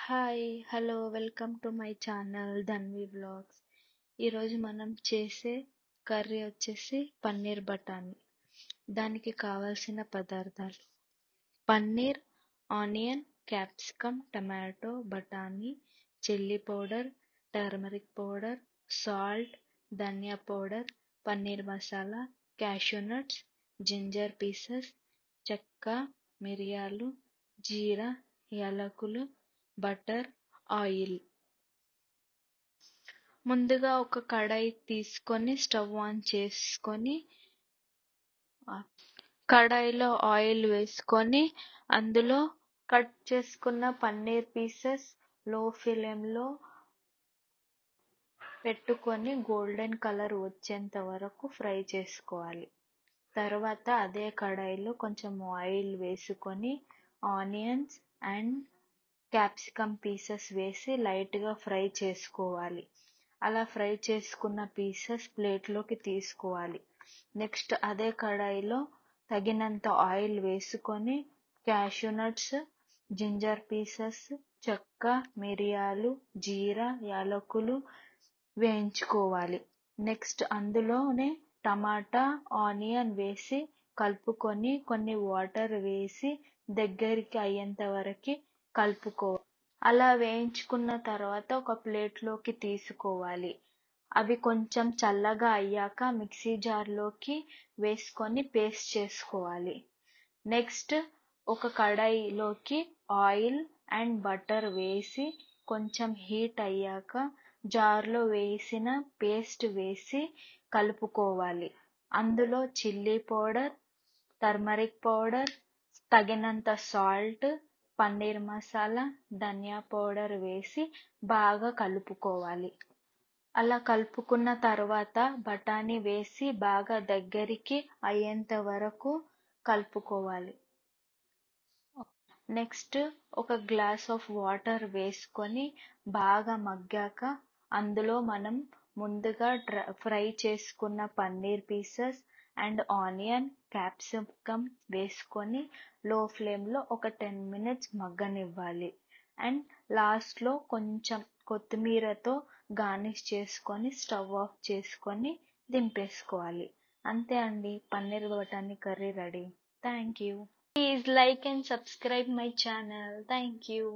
Hi hello welcome to my channel Dhanvi vlogs. ఈరోజు మనం చేసే కర్రీ వచ్చేసి పన్నీర్ బఠానీ. దానికి కావాల్సిన పదార్థాలు: పన్నీర్, ఆనియన్, క్యాప్సికమ్, టమాటో, బఠానీ, chilli powder, turmeric powder, salt, ధనియా powder, paneer masala, cashew nuts, ginger pieces, చెక్క, మిరియాలు, జీరా, యాలకులు, బటర్, ఆయిల్. ముందుగా ఒక కడాయి తీసుకొని స్టవ్ ఆన్ చేసుకొని కడాయిలో ఆయిల్ వేసుకొని అందులో కట్ చేసుకున్న పన్నీర్ పీసెస్ లో ఫ్లేమ్లో పెట్టుకొని గోల్డెన్ కలర్ వచ్చేంత వరకు ఫ్రై చేసుకోవాలి. తర్వాత అదే కడాయిలో కొంచెం ఆయిల్ వేసుకొని ఆనియన్స్ అండ్ క్యాప్సికమ్ పీసెస్ వేసి లైట్గా ఫ్రై చేసుకోవాలి. అలా ఫ్రై చేసుకున్న పీసెస్ ప్లేట్లోకి తీసుకోవాలి. నెక్స్ట్ అదే కడాయిలో తగినంత ఆయిల్ వేసుకొని క్యాషూ నట్స్, జింజర్ పీసెస్, చెక్క, మిరియాలు, జీరా, యాలకులు వేయించుకోవాలి. నెక్స్ట్ అందులోనే టమాటా, ఆనియన్ వేసి కలుపుకొని కొన్ని వాటర్ వేసి దగ్గరికి అయ్యేంత వరకు కలుపుకోవాలి. అలా వేయించుకున్న తర్వాత ఒక ప్లేట్లోకి తీసుకోవాలి. అవి కొంచెం చల్లగా అయ్యాక మిక్సీ జార్లోకి వేసుకొని పేస్ట్ చేసుకోవాలి. నెక్స్ట్ ఒక కడాయిలోకి ఆయిల్ అండ్ బటర్ వేసి కొంచెం హీట్ అయ్యాక జార్లో వేసిన పేస్ట్ వేసి కలుపుకోవాలి. అందులో చిల్లీ పౌడర్, టర్మరిక్ పౌడర్, తగినంత సాల్ట్, పన్నీర్ మసాలా, ధనియా పౌడర్ వేసి బాగా కలుపుకోవాలి. అలా కలుపుకున్న తర్వాత బఠానీ వేసి బాగా దగ్గరికి అయ్యేంత వరకు కలుపుకోవాలి. నెక్స్ట్ ఒక గ్లాస్ ఆఫ్ వాటర్ వేసుకొని బాగా మగ్గాక అందులో మనం ముందుగా ఫ్రై చేసుకున్న paneer pieces and onion, capsicum వేసుకొని లో ఫ్లేమ్లో ఒక 10 minutes మగ్గనివ్వాలి. అండ్ లాస్ట్లో కొంచెం కొత్తిమీరతో గార్నిష్ చేసుకొని స్టవ్ ఆఫ్ చేసుకొని దింపేసుకోవాలి. అంతే అండి, పన్నీర్ బఠానీ curry ready. Thank you. Please like and subscribe my channel. Thank you.